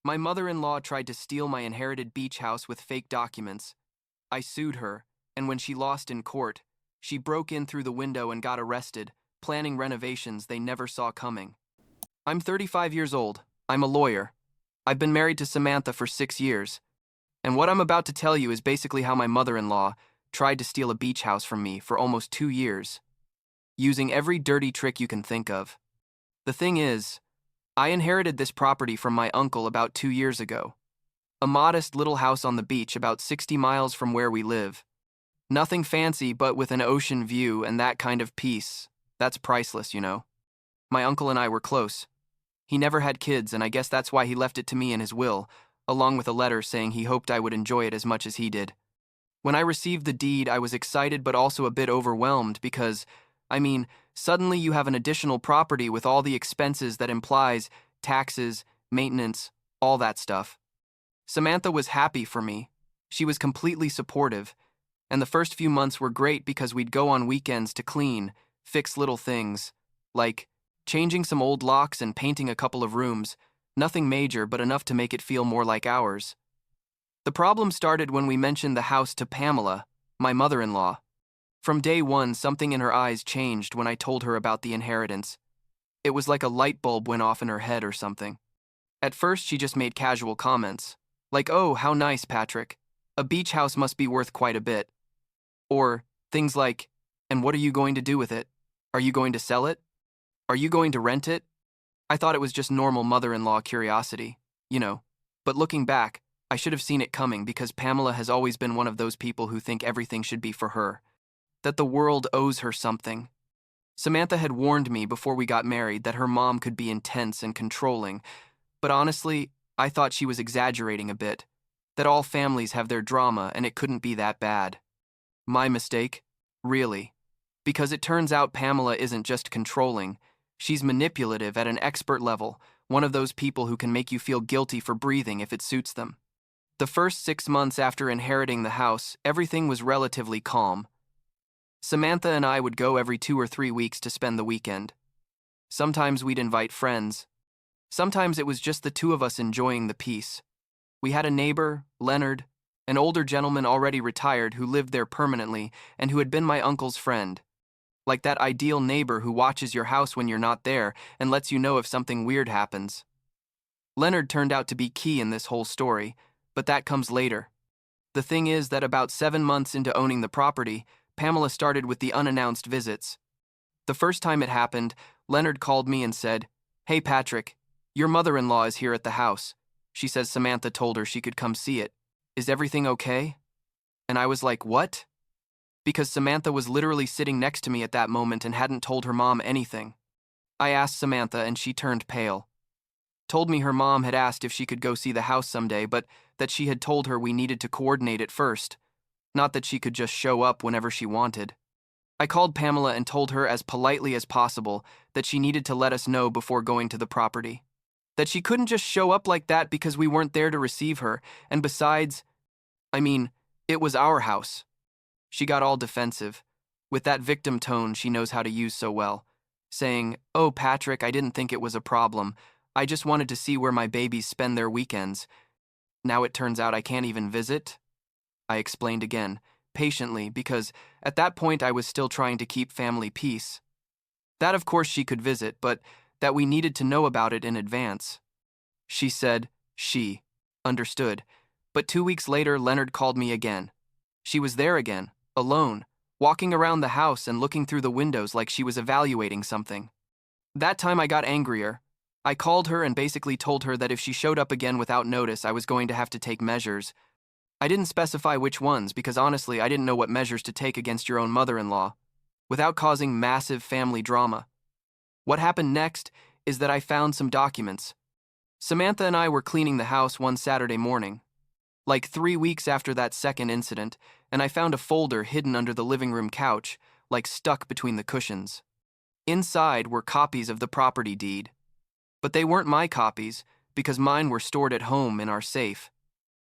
My mother-in-law tried to steal my inherited beach house with fake documents. I sued her, and when she lost in court, she broke in through the window and got arrested, planning renovations they never saw coming. I'm 35 years old. I'm a lawyer. I've been married to Samantha for 6 years. And what I'm about to tell you is basically how my mother-in-law tried to steal a beach house from me for almost 2 years, using every dirty trick you can think of. The thing is, I inherited this property from my uncle about 2 years ago. A modest little house on the beach about 60 miles from where we live. Nothing fancy, but with an ocean view and that kind of peace. That's priceless, you know. My uncle and I were close. He never had kids, and I guess that's why he left it to me in his will, along with a letter saying he hoped I would enjoy it as much as he did. When I received the deed, I was excited but also a bit overwhelmed because, suddenly you have an additional property with all the expenses that implies taxes, maintenance, all that stuff. Samantha was happy for me. She was completely supportive, and the first few months were great because we'd go on weekends to clean, fix little things, like changing some old locks and painting a couple of rooms, nothing major but enough to make it feel more like ours. The problem started when we mentioned the house to Pamela, my mother-in-law. From day one, something in her eyes changed when I told her about the inheritance. It was like a light bulb went off in her head or something. At first, she just made casual comments, like, "Oh, how nice, Patrick. A beach house must be worth quite a bit." Or things like, "And what are you going to do with it? Are you going to sell it? Are you going to rent it?" I thought it was just normal mother-in-law curiosity, you know. But looking back, I should have seen it coming because Pamela has always been one of those people who think everything should be for her, that the world owes her something. Samantha had warned me before we got married that her mom could be intense and controlling, but honestly, I thought she was exaggerating a bit, that all families have their drama and it couldn't be that bad. My mistake? Really. Because it turns out Pamela isn't just controlling, she's manipulative at an expert level, one of those people who can make you feel guilty for breathing if it suits them. The first 6 months after inheriting the house, everything was relatively calm. Samantha and I would go every 2 or 3 weeks to spend the weekend. Sometimes we'd invite friends. Sometimes it was just the two of us enjoying the peace. We had a neighbor, Leonard, an older gentleman already retired who lived there permanently and who had been my uncle's friend. Like that ideal neighbor who watches your house when you're not there and lets you know if something weird happens. Leonard turned out to be key in this whole story, but that comes later. The thing is that about 7 months into owning the property, Pamela started with the unannounced visits. The first time it happened, Leonard called me and said, "Hey Patrick, your mother-in-law is here at the house. She says Samantha told her she could come see it. Is everything okay?" And I was like, "What?" Because Samantha was literally sitting next to me at that moment and hadn't told her mom anything. I asked Samantha and she turned pale. Told me her mom had asked if she could go see the house someday, but that she had told her we needed to coordinate it first, not that she could just show up whenever she wanted. I called Pamela and told her as politely as possible that she needed to let us know before going to the property. That she couldn't just show up like that because we weren't there to receive her, and besides, it was our house. She got all defensive, with that victim tone she knows how to use so well, saying, "Oh, Patrick, I didn't think it was a problem. I just wanted to see where my babies spend their weekends. Now it turns out I can't even visit?" I explained again, patiently, because at that point I was still trying to keep family peace. That of course she could visit, but that we needed to know about it in advance. She said she understood, but 2 weeks later Leonard called me again. She was there again, alone, walking around the house and looking through the windows like she was evaluating something. That time I got angrier. I called her and basically told her that if she showed up again without notice, I was going to have to take measures. I didn't specify which ones because honestly I didn't know what measures to take against your own mother-in-law, without causing massive family drama. What happened next is that I found some documents. Samantha and I were cleaning the house one Saturday morning, like 3 weeks after that second incident, and I found a folder hidden under the living room couch, like stuck between the cushions. Inside were copies of the property deed. But they weren't my copies, because mine were stored at home in our safe.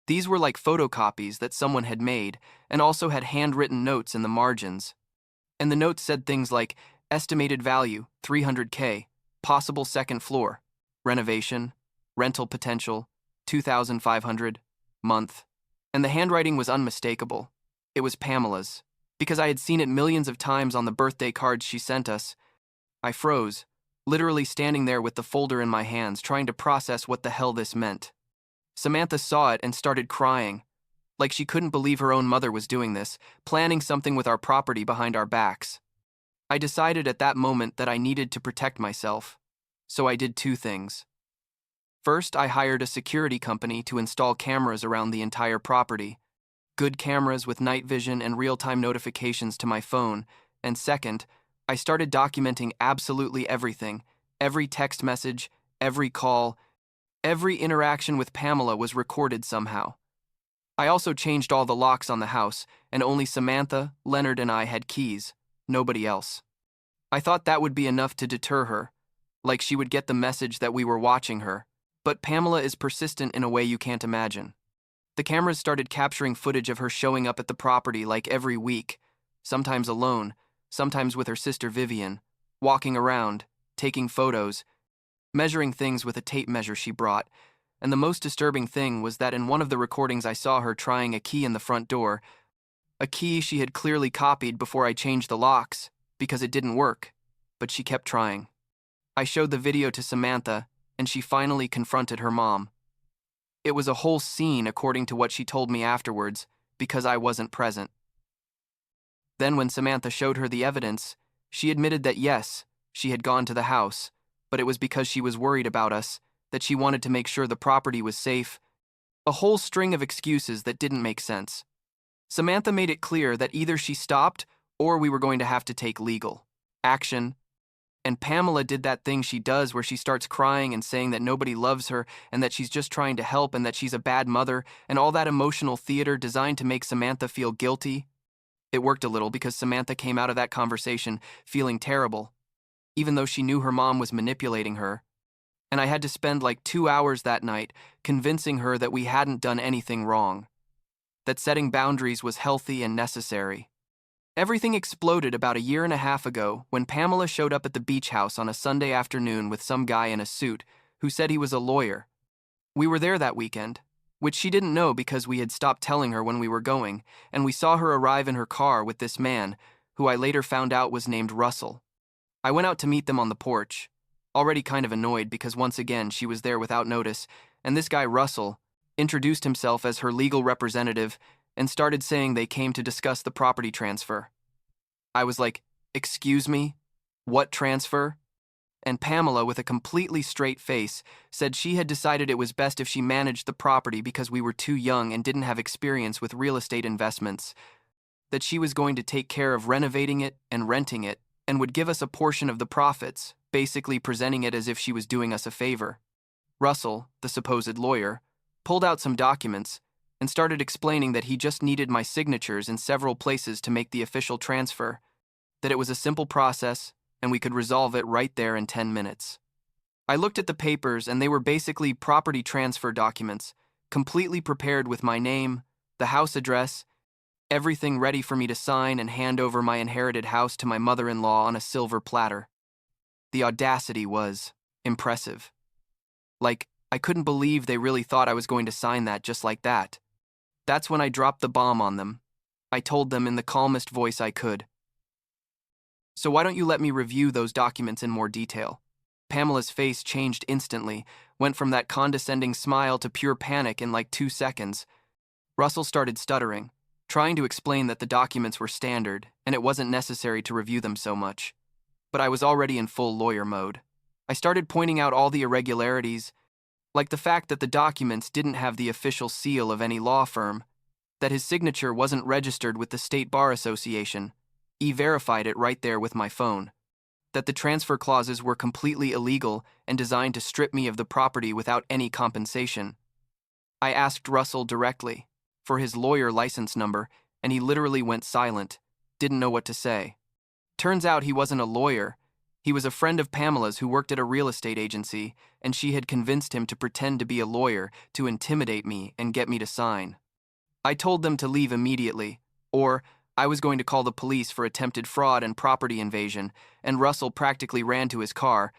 These were like photocopies that someone had made, and also had handwritten notes in the margins. And the notes said things like, estimated value, $300K, possible second floor, renovation, rental potential, 2,500, month. And the handwriting was unmistakable. It was Pamela's, because I had seen it millions of times on the birthday cards she sent us. I froze, literally standing there with the folder in my hands, trying to process what the hell this meant. Samantha saw it and started crying, like she couldn't believe her own mother was doing this, planning something with our property behind our backs. I decided at that moment that I needed to protect myself, so I did two things. First, I hired a security company to install cameras around the entire property. Good cameras with night vision and real-time notifications to my phone. And second, I started documenting absolutely everything. Every text message, every call, every interaction with Pamela was recorded somehow. I also changed all the locks on the house, and only Samantha, Leonard, and I had keys, nobody else. I thought that would be enough to deter her, like she would get the message that we were watching her. But Pamela is persistent in a way you can't imagine. The cameras started capturing footage of her showing up at the property like every week, sometimes alone, sometimes with her sister Vivian, walking around, taking photos, measuring things with a tape measure she brought. And the most disturbing thing was that in one of the recordings I saw her trying a key in the front door, a key she had clearly copied before I changed the locks, because it didn't work, but she kept trying. I showed the video to Samantha, and she finally confronted her mom. It was a whole scene according to what she told me afterwards, because I wasn't present. Then when Samantha showed her the evidence, she admitted that yes, she had gone to the house, but it was because she was worried about us, that she wanted to make sure the property was safe. A whole string of excuses that didn't make sense. Samantha made it clear that either she stopped or we were going to have to take legal action. And Pamela did that thing she does where she starts crying and saying that nobody loves her and that she's just trying to help and that she's a bad mother and all that emotional theater designed to make Samantha feel guilty. It worked a little because Samantha came out of that conversation feeling terrible, even though she knew her mom was manipulating her. And I had to spend like 2 hours that night convincing her that we hadn't done anything wrong, that setting boundaries was healthy and necessary. Everything exploded about 1.5 years ago when Pamela showed up at the beach house on a Sunday afternoon with some guy in a suit who said he was a lawyer. We were there that weekend, which she didn't know because we had stopped telling her when we were going, and we saw her arrive in her car with this man, who I later found out was named Russell. I went out to meet them on the porch, already kind of annoyed because once again she was there without notice, and this guy Russell introduced himself as her legal representative and started saying they came to discuss the property transfer. I was like, "Excuse me? What transfer?" And Pamela, with a completely straight face, said she had decided it was best if she managed the property because we were too young and didn't have experience with real estate investments, that she was going to take care of renovating it and renting it and would give us a portion of the profits, basically presenting it as if she was doing us a favor. Russell, the supposed lawyer, pulled out some documents and started explaining that he just needed my signatures in several places to make the official transfer, that it was a simple process and we could resolve it right there in 10 minutes. I looked at the papers and they were basically property transfer documents, completely prepared with my name, the house address, everything ready for me to sign and hand over my inherited house to my mother-in-law on a silver platter. The audacity was impressive. Like, I couldn't believe they really thought I was going to sign that just like that. That's when I dropped the bomb on them. I told them in the calmest voice I could. "So why don't you let me review those documents in more detail?" Pamela's face changed instantly, went from that condescending smile to pure panic in like 2 seconds. Russell started stuttering, trying to explain that the documents were standard and it wasn't necessary to review them so much. But I was already in full lawyer mode. I started pointing out all the irregularities, like the fact that the documents didn't have the official seal of any law firm, that his signature wasn't registered with the State Bar Association. E-verified it right there with my phone. That the transfer clauses were completely illegal and designed to strip me of the property without any compensation. I asked Russell directly for his lawyer license number, and he literally went silent, didn't know what to say. Turns out he wasn't a lawyer. He was a friend of Pamela's who worked at a real estate agency, and she had convinced him to pretend to be a lawyer to intimidate me and get me to sign. I told them to leave immediately, or I was going to call the police for attempted fraud and property invasion, and Russell practically ran to his car.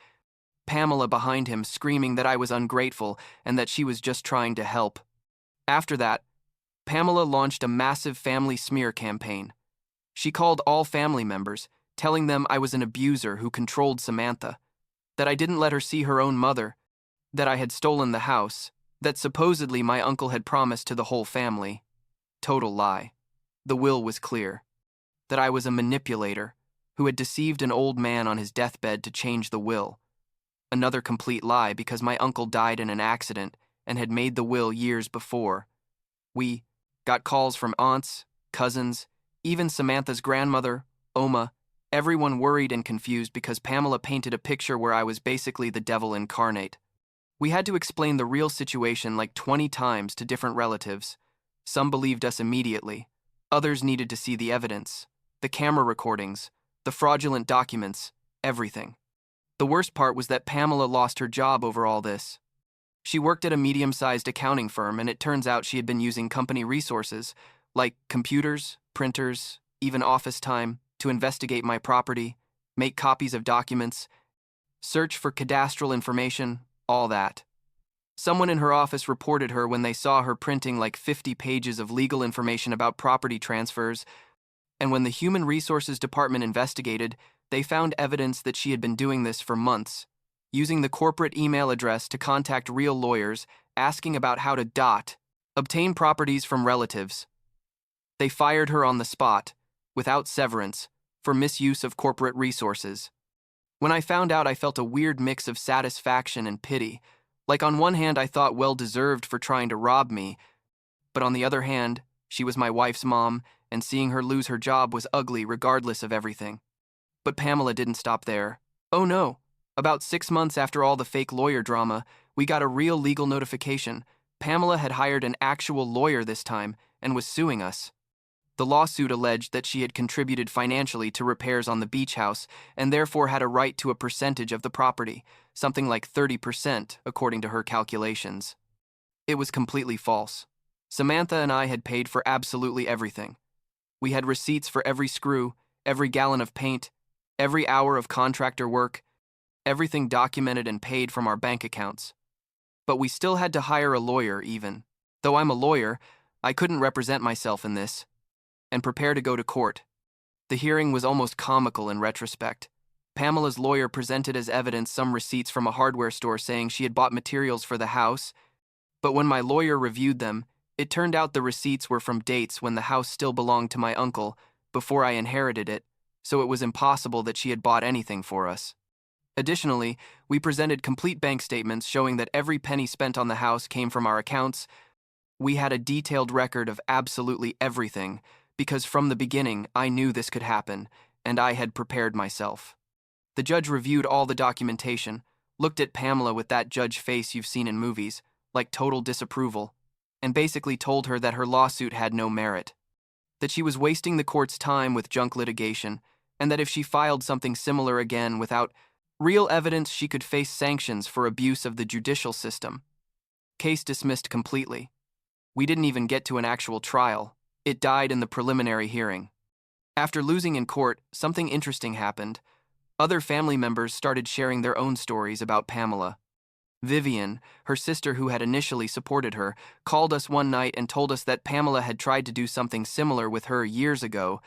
Pamela behind him screaming that I was ungrateful and that she was just trying to help. After that, Pamela launched a massive family smear campaign. She called all family members, telling them I was an abuser who controlled Samantha, that I didn't let her see her own mother, that I had stolen the house, that supposedly my uncle had promised to the whole family. Total lie. The will was clear. That I was a manipulator who had deceived an old man on his deathbed to change the will. Another complete lie because my uncle died in an accident and had made the will years before. We got calls from aunts, cousins, even Samantha's grandmother, Oma, everyone worried and confused because Pamela painted a picture where I was basically the devil incarnate. We had to explain the real situation like 20 times to different relatives. Some believed us immediately. Others needed to see the evidence, the camera recordings, the fraudulent documents, everything. The worst part was that Pamela lost her job over all this. She worked at a medium-sized accounting firm, and it turns out she had been using company resources, like computers, printers, even office time, to investigate my property, make copies of documents, search for cadastral information, all that. Someone in her office reported her when they saw her printing like 50 pages of legal information about property transfers, and when the Human Resources Department investigated, they found evidence that she had been doing this for months, using the corporate email address to contact real lawyers, asking about how to obtain properties from relatives. They fired her on the spot, without severance, for misuse of corporate resources. When I found out, I felt a weird mix of satisfaction and pity. Like on one hand, I thought well-deserved for trying to rob me, but on the other hand, she was my wife's mom, and seeing her lose her job was ugly regardless of everything. But Pamela didn't stop there. Oh no. About 6 months after all the fake lawyer drama, we got a real legal notification. Pamela had hired an actual lawyer this time and was suing us. The lawsuit alleged that she had contributed financially to repairs on the beach house and therefore had a right to a percentage of the property, something like 30%, according to her calculations. It was completely false. Samantha and I had paid for absolutely everything. We had receipts for every screw, every gallon of paint, every hour of contractor work, everything documented and paid from our bank accounts. But we still had to hire a lawyer even. Though I'm a lawyer, I couldn't represent myself in this, and prepare to go to court. The hearing was almost comical in retrospect. Pamela's lawyer presented as evidence some receipts from a hardware store saying she had bought materials for the house, but when my lawyer reviewed them, it turned out the receipts were from dates when the house still belonged to my uncle, before I inherited it, so it was impossible that she had bought anything for us. Additionally, we presented complete bank statements showing that every penny spent on the house came from our accounts. We had a detailed record of absolutely everything, because from the beginning I knew this could happen, and I had prepared myself. The judge reviewed all the documentation, looked at Pamela with that judge face you've seen in movies, like total disapproval, and basically told her that her lawsuit had no merit, that she was wasting the court's time with junk litigation, and that if she filed something similar again without real evidence, she could face sanctions for abuse of the judicial system. Case dismissed completely. We didn't even get to an actual trial. It died in the preliminary hearing. After losing in court, something interesting happened. Other family members started sharing their own stories about Pamela. Vivian, her sister who had initially supported her, called us one night and told us that Pamela had tried to do something similar with her years ago,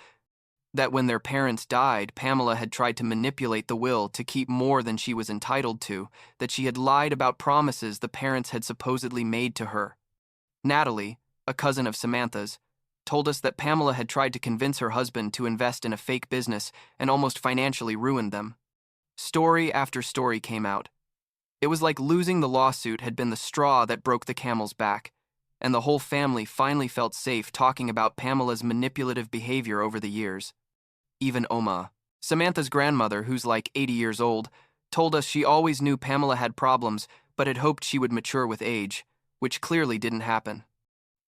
that when their parents died, Pamela had tried to manipulate the will to keep more than she was entitled to, that she had lied about promises the parents had supposedly made to her. Natalie, a cousin of Samantha's, told us that Pamela had tried to convince her husband to invest in a fake business and almost financially ruined them. Story after story came out. It was like losing the lawsuit had been the straw that broke the camel's back, and the whole family finally felt safe talking about Pamela's manipulative behavior over the years. Even Oma, Samantha's grandmother, who's like 80 years old, told us she always knew Pamela had problems but had hoped she would mature with age, which clearly didn't happen.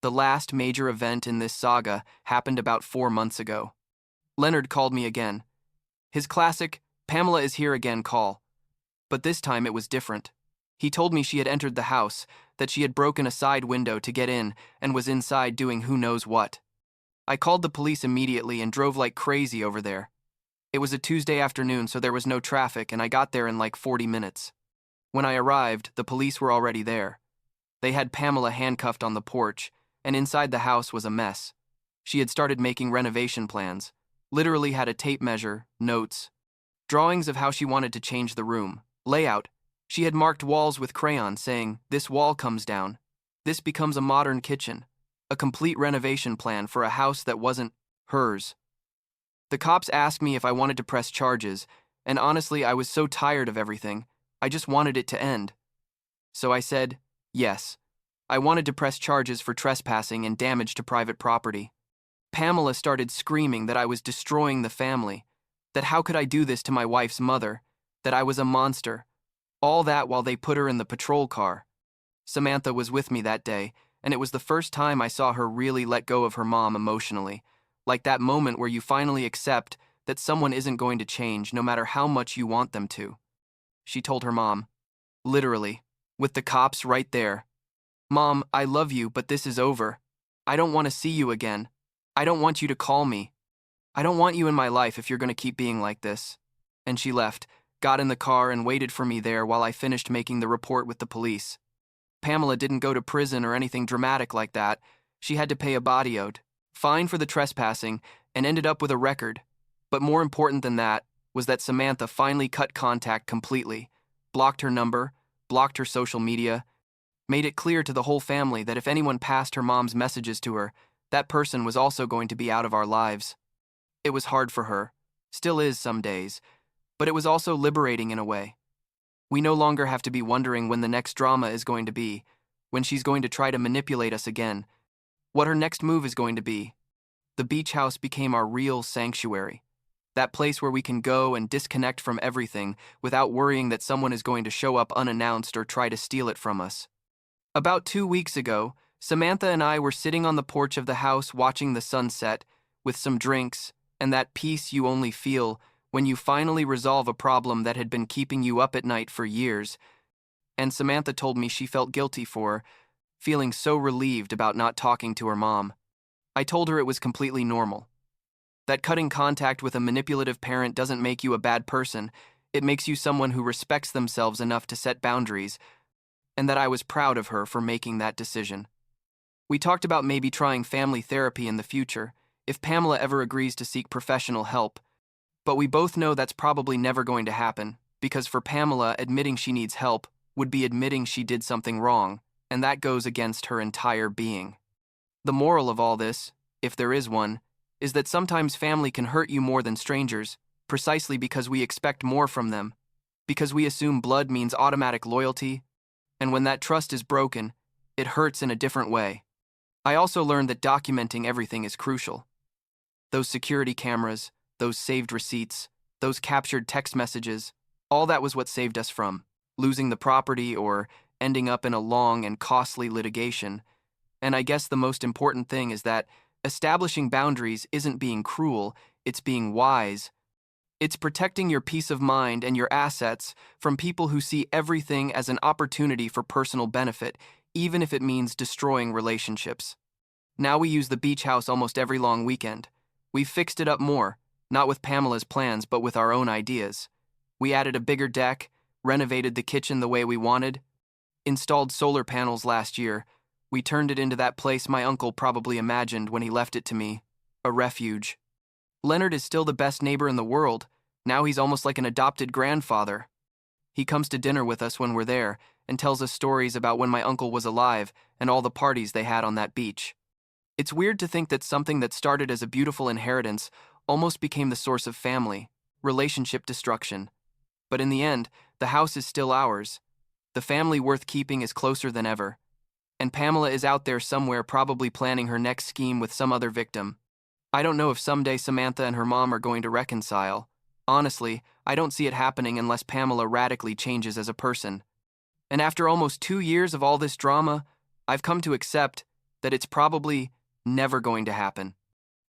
The last major event in this saga happened about 4 months ago. Leonard called me again. His classic, "Pamela is here again" call. But this time it was different. He told me she had entered the house, that she had broken a side window to get in and was inside doing who knows what. I called the police immediately and drove like crazy over there. It was a Tuesday afternoon, so there was no traffic, and I got there in like 40 minutes. When I arrived, the police were already there. They had Pamela handcuffed on the porch, and inside the house was a mess. She had started making renovation plans, literally had a tape measure, notes, drawings of how she wanted to change the room, layout. She had marked walls with crayon saying, "This wall comes down. This becomes a modern kitchen." A complete renovation plan for a house that wasn't hers. The cops asked me if I wanted to press charges, and honestly, I was so tired of everything. I just wanted it to end. So I said, yes. I wanted to press charges for trespassing and damage to private property. Pamela started screaming that I was destroying the family, that how could I do this to my wife's mother, that I was a monster. All that while they put her in the patrol car. Samantha was with me that day, and it was the first time I saw her really let go of her mom emotionally, like that moment where you finally accept that someone isn't going to change no matter how much you want them to. She told her mom, literally, with the cops right there, "Mom, I love you, but this is over. I don't want to see you again. I don't want you to call me. I don't want you in my life if you're going to keep being like this." And she left, got in the car, and waited for me there while I finished making the report with the police. Pamela didn't go to prison or anything dramatic like that. She had to pay a body ode, fine for the trespassing, and ended up with a record. But more important than that was that Samantha finally cut contact completely, blocked her number, blocked her social media, made it clear to the whole family that if anyone passed her mom's messages to her, that person was also going to be out of our lives. It was hard for her, still is some days, but it was also liberating in a way. We no longer have to be wondering when the next drama is going to be, when she's going to try to manipulate us again, what her next move is going to be. The beach house became our real sanctuary, that place where we can go and disconnect from everything without worrying that someone is going to show up unannounced or try to steal it from us. About 2 weeks ago, Samantha and I were sitting on the porch of the house watching the sunset, with some drinks, and that peace you only feel when you finally resolve a problem that had been keeping you up at night for years. And Samantha told me she felt guilty for feeling so relieved about not talking to her mom. I told her it was completely normal. That cutting contact with a manipulative parent doesn't make you a bad person, it makes you someone who respects themselves enough to set boundaries, and that I was proud of her for making that decision. We talked about maybe trying family therapy in the future, if Pamela ever agrees to seek professional help, but we both know that's probably never going to happen, because for Pamela, admitting she needs help would be admitting she did something wrong, and that goes against her entire being. The moral of all this, if there is one, is that sometimes family can hurt you more than strangers, precisely because we expect more from them, because we assume blood means automatic loyalty, and when that trust is broken, it hurts in a different way. I also learned that documenting everything is crucial. Those security cameras, those saved receipts, those captured text messages, all that was what saved us from losing the property or ending up in a long and costly litigation. And I guess the most important thing is that establishing boundaries isn't being cruel, it's being wise. It's protecting your peace of mind and your assets from people who see everything as an opportunity for personal benefit, even if it means destroying relationships. Now we use the beach house almost every long weekend. We've fixed it up more, not with Pamela's plans, but with our own ideas. We added a bigger deck, renovated the kitchen the way we wanted, installed solar panels last year. We turned it into that place my uncle probably imagined when he left it to me, a refuge. Leonard is still the best neighbor in the world. Now he's almost like an adopted grandfather. He comes to dinner with us when we're there and tells us stories about when my uncle was alive and all the parties they had on that beach. It's weird to think that something that started as a beautiful inheritance almost became the source of family, relationship destruction. But in the end, the house is still ours. The family worth keeping is closer than ever. And Pamela is out there somewhere probably planning her next scheme with some other victim. I don't know if someday Samantha and her mom are going to reconcile. Honestly, I don't see it happening unless Pamela radically changes as a person. And after almost 2 years of all this drama, I've come to accept that it's probably never going to happen.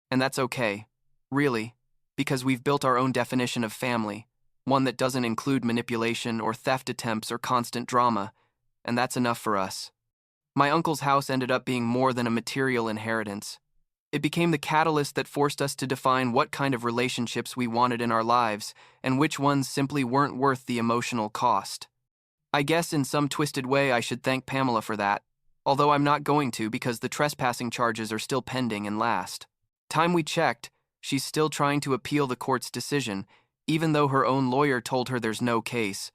And that's okay, really, because we've built our own definition of family, one that doesn't include manipulation or theft attempts or constant drama, and that's enough for us. My uncle's house ended up being more than a material inheritance. It became the catalyst that forced us to define what kind of relationships we wanted in our lives and which ones simply weren't worth the emotional cost. I guess in some twisted way I should thank Pamela for that, although I'm not going to because the trespassing charges are still pending and last. Time we checked, she's still trying to appeal the court's decision, even though her own lawyer told her there's no case.